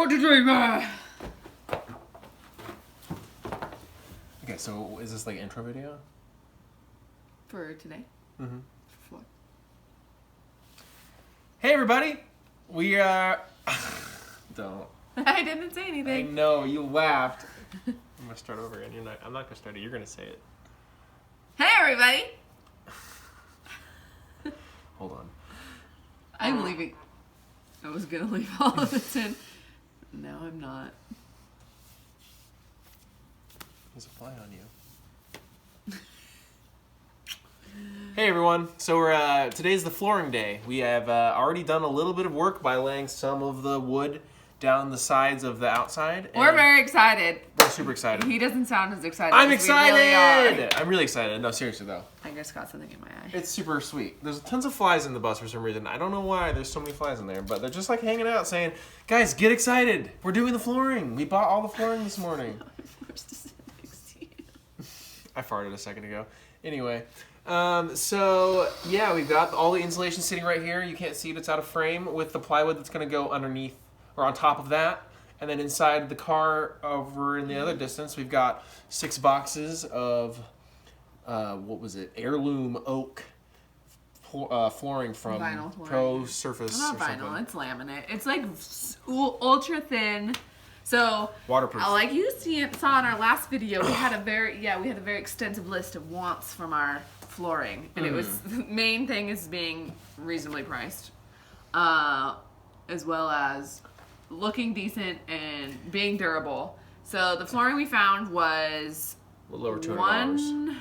what to do. Okay, so is this like intro video? For today? Mm-hmm. For Hey everybody! We are... Don't. I didn't say I anything. know, you laughed. I'm gonna start over again. I'm not gonna start it. You're gonna say it. Hey everybody! Hold on. I'm leaving. I was gonna leave all of it in. No, I'm not. There's a fly on you. Hey everyone, so we're today's the flooring day. We have already done a little bit of work by laying some of the wood down the sides of the outside. We're very excited. We're super excited. He doesn't sound as excited I'm as excited! we really are. I'm really excited. No, seriously though. I just got something in my eye. It's super sweet. There's tons of flies in the bus for some reason. I don't know why there's so many flies in there, but they're just like hanging out saying, guys, get excited. We're doing the flooring. We bought all the flooring this morning. I farted a second ago. Anyway, so yeah, we've got all the insulation sitting right here. You can't see it, it's out of frame with the plywood that's gonna go underneath or on top of that. And then inside the car over in the other distance, we've got 6 boxes of, what was it, heirloom oak flooring from Vinyl flooring. Pro Surface. Not or vinyl, something. it's laminate. It's like ultra thin. So, Waterproof. like you saw in our last video, we had a very extensive list of wants from our flooring, and it was the main thing is being reasonably priced, as well as looking decent and being durable. So the flooring we found was a little over $200.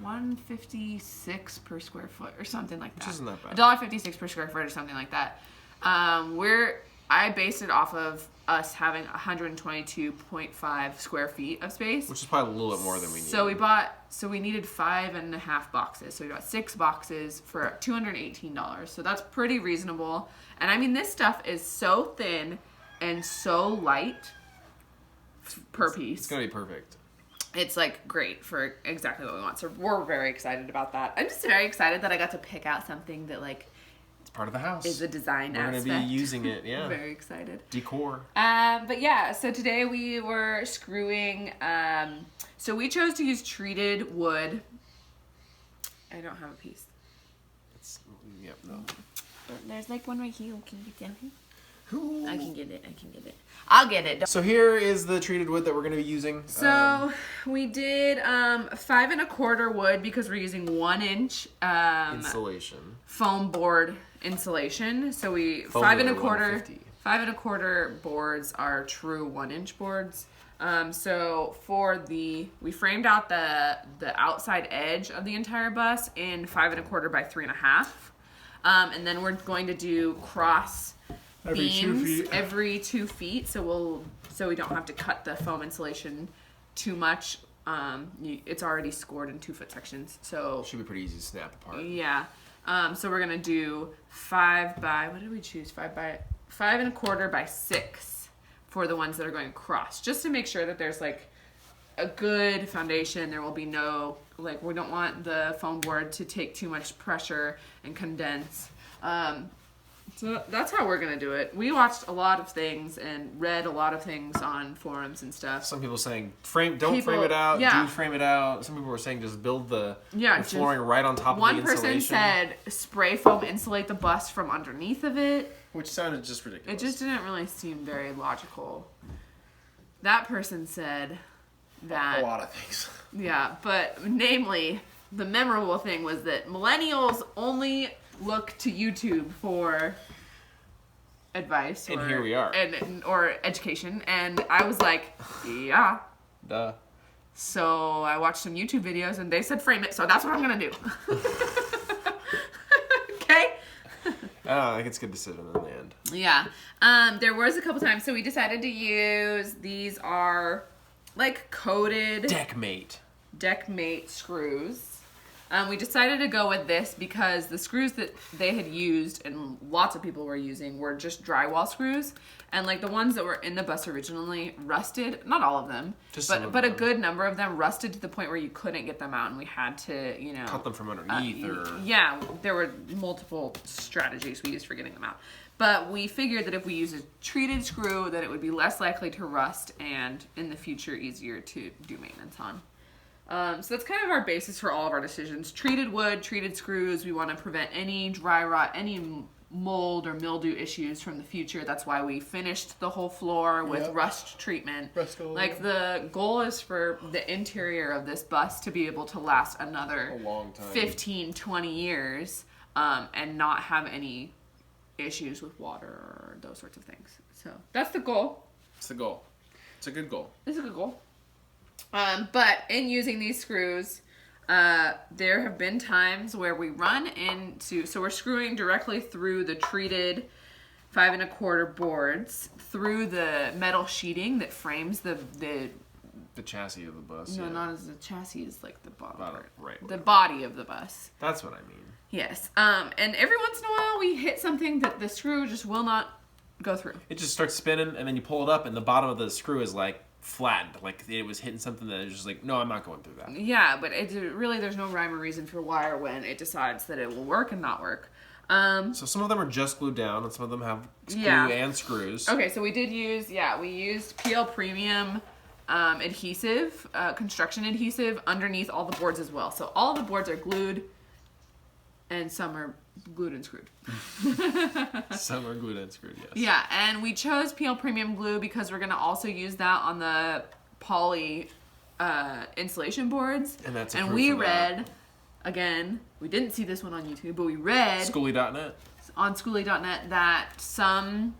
$1.56 per square foot or something like that. Which isn't that bad. $1.56 per square foot or something like that. I based it off of us having 122.5 square feet of space. Which is probably a little bit more than we needed. So we needed 5.5 boxes. So we got 6 boxes for $218. So that's pretty reasonable. And I mean, this stuff is so thin and so light per piece. It's gonna be perfect. It's like great for exactly what we want. So we're very excited about that. I'm just very excited that I got to pick out something that like Part of the house. is a design We're aspect. We're going to be using it, yeah. I'm very excited. Decor. But yeah, so today we were screwing, so we chose to use treated wood. I don't have a piece. Yep, no. There's like one right here. Can you get down here? Ooh. I can get it. I'll get it. So here is the treated wood that we're going to be using. So we did 5 1/4 wood because we're using 1 inch insulation. Foam board insulation. So we Foam 5 board 1/4 150. 5 1/4 boards are true 1 inch boards. So for we framed out the outside edge of the entire bus in 5 1/4 by 3.5, and then we're going to do cross beams every 2 feet. So we don't have to cut the foam insulation too much. It's already scored in 2-foot sections, so should be pretty easy to snap apart. Yeah. So we're gonna do 5 by, what did we choose? 5 1/4 by 6 for the ones that are going across, just to make sure that there's like a good foundation. There will be no, like, we don't want the foam board to take too much pressure and condense. So that's how we're gonna do it. We watched a lot of things and read a lot of things on forums and stuff. Some people saying don't frame it out, do frame it out. Some people were saying just build the flooring right on top of the insulation. One person said spray foam insulate the bus from underneath of it. Which sounded just ridiculous. It just didn't really seem very logical. That person said that... A lot of things. Yeah, but namely, the memorable thing was that millennials only look to YouTube for advice and here we are, or education, and I was like, yeah, duh. So I watched some YouTube videos and they said frame it, so that's what I'm gonna do. Okay. I think it's a good decision in the end. Yeah. There was a couple times, so we decided to use, these are like coated deckmate screws. We decided to go with this because the screws that they had used and lots of people were using were just drywall screws, and like the ones that were in the bus originally rusted. Not all of them, but a good number of them rusted to the point where you couldn't get them out, and we had to, cut them from underneath. Yeah, there were multiple strategies we used for getting them out. But we figured that if we use a treated screw, that it would be less likely to rust and in the future easier to do maintenance on. So that's kind of our basis for all of our decisions. Treated wood, treated screws. We want to prevent any dry rot, any mold or mildew issues from the future. That's why we finished the whole floor with rust treatment. Like the goal is for the interior of this bus to be able to last another 15, 20 years and not have any issues with water or those sorts of things. So that's the goal. It's the goal. It's a good goal. It's a good goal. But in using these screws, there have been times where we run into, so we're screwing directly through the treated 5 1/4 boards through the metal sheeting that frames the chassis of the bus. No, not as the chassis, is like the bottom part. Right. The body of the bus. That's what I mean. Yes. And every once in a while we hit something that the screw just will not go through. It just starts spinning, and then you pull it up, and the bottom of the screw is like flattened, like it was hitting something that is just like, no, I'm not going through that. Yeah, but there's no rhyme or reason for why or when it decides that it will work and not work. So some of them are just glued down, and some of them have glue and screws. Okay, so we used PL Premium adhesive, construction adhesive underneath all the boards as well. So all the boards are glued, and some are glued and screwed. Some are glued and screwed, yes. Yeah, and we chose PL Premium glue because we're going to also use that on the poly insulation boards. And that's and we read, again, we didn't see this one on YouTube, but we read Schooly.net on Schooly.net that some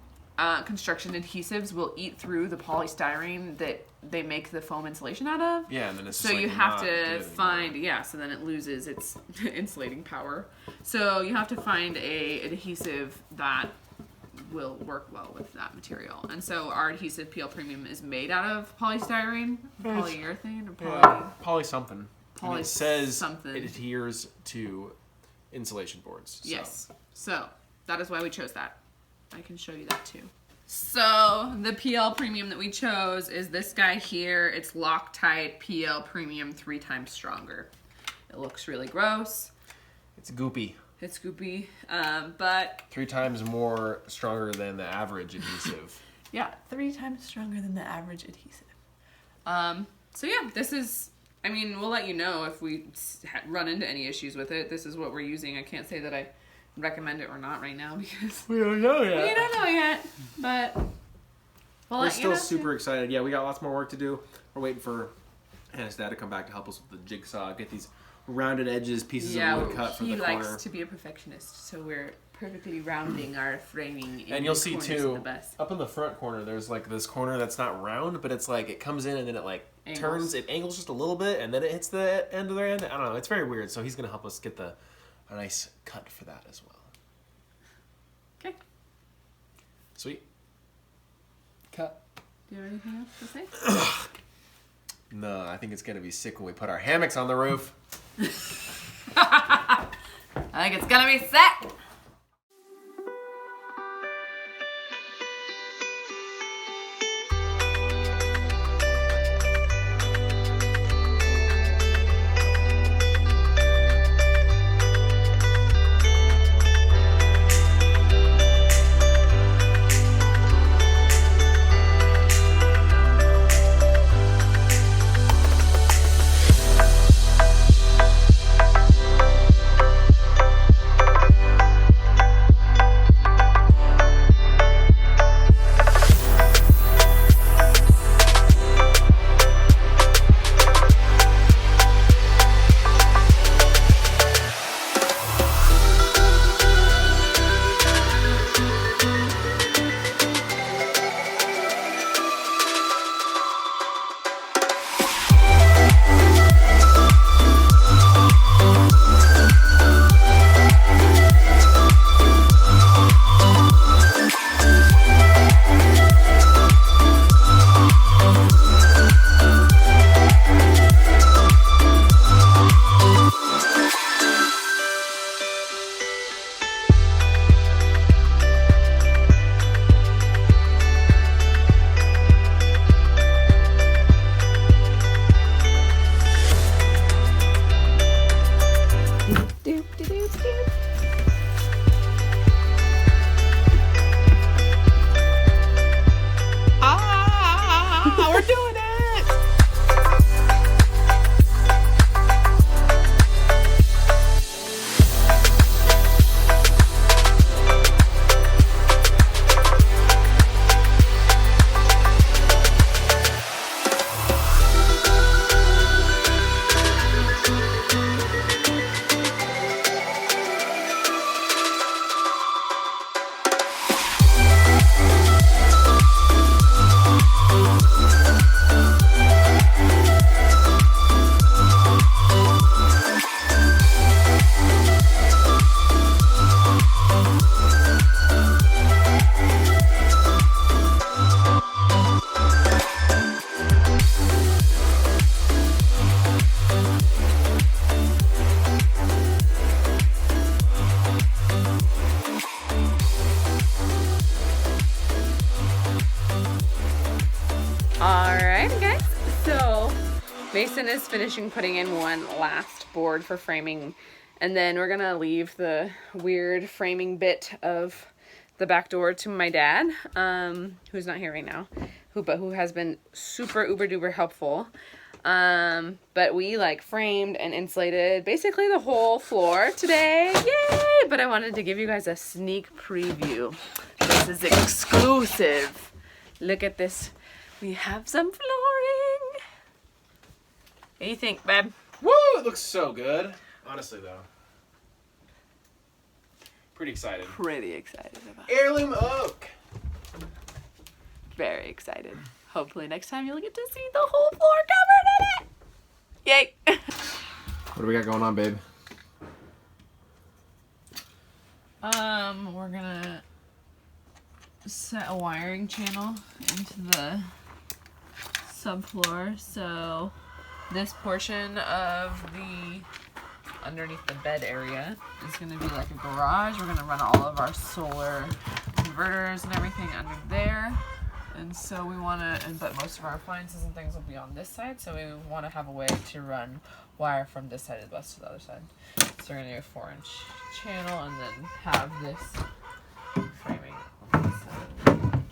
construction adhesives will eat through the polystyrene that they make the foam insulation out of. Yeah, and then it's so just you like have to find so then it loses its insulating power. So you have to find a adhesive that will work well with that material. And so our adhesive PL Premium is made out of polystyrene, polyurethane, or poly something. Poly it says something. It adheres to insulation boards. So. Yes. So that is why we chose that. I can show you that too. So the PL Premium that we chose is this guy here. It's Loctite PL Premium 3 times stronger. It looks really gross. It's goopy. It's goopy, but 3 times more stronger than the average adhesive. Yeah, 3 times stronger than the average adhesive. So yeah, this is, I mean, we'll let you know if we run into any issues with it. This is what we're using. I can't say that I recommend it or not right now because we don't know yet. We don't know yet, but we're still super excited. Yeah, we got lots more work to do. We're waiting for Hannah's dad to come back to help us with the jigsaw, get these rounded edges, pieces of wood cut for the corner. He likes to be a perfectionist, so we're perfectly rounding our framing. And you'll see too, up in the front corner, there's like this corner that's not round, but it's like it comes in and then it like turns, it angles just a little bit, and then it hits the end of the end. I don't know. It's very weird. So he's gonna help us get a nice cut for that as well. Okay. Sweet. Cut. Do you have anything else to say? No, I think it's gonna be sick when we put our hammocks on the roof. I think it's gonna be set. Alright guys, so Mason is finishing putting in one last board for framing, and then we're gonna leave the weird framing bit of the back door to my dad, who's not here right now, who has been super uber duper helpful. But we like framed and insulated basically the whole floor today. Yay! But I wanted to give you guys a sneak preview. This is exclusive. Look at this. We have some flooring. What do you think, babe? Woo! It looks so good. Honestly, though. Pretty excited. Pretty excited about it. Heirloom oak. Very excited. Hopefully next time you'll get to see the whole floor covered in it. Yay! What do we got going on, babe? We're gonna set a wiring channel into the subfloor, so this portion of the underneath the bed area is going to be like a garage. We're going to run all of our solar converters and everything under there, and so we want to, but most of our appliances and things will be on this side, so we want to have a way to run wire from this side of the bus to the other side. So we're going to do a 4-inch channel and then have this framing on this side.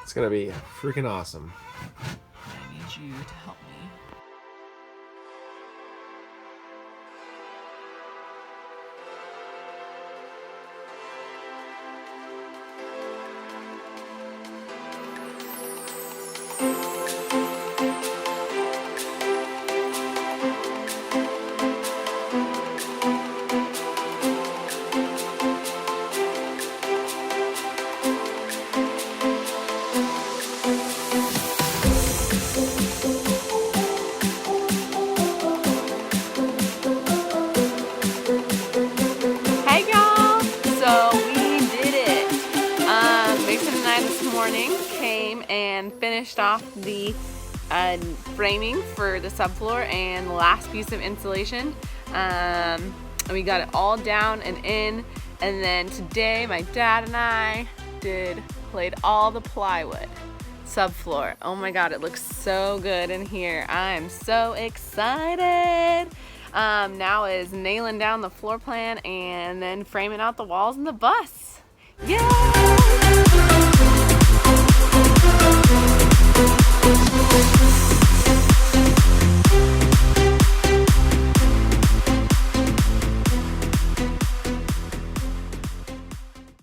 It's gonna be freaking awesome. I need you to help me. Finished off the framing for the subfloor and the last piece of insulation. And we got it all down and in, and then today my dad and I laid all the plywood subfloor. Oh my god, it looks so good in here. I'm so excited. Now is nailing down the floor plan and then framing out the walls and the bus. Yay!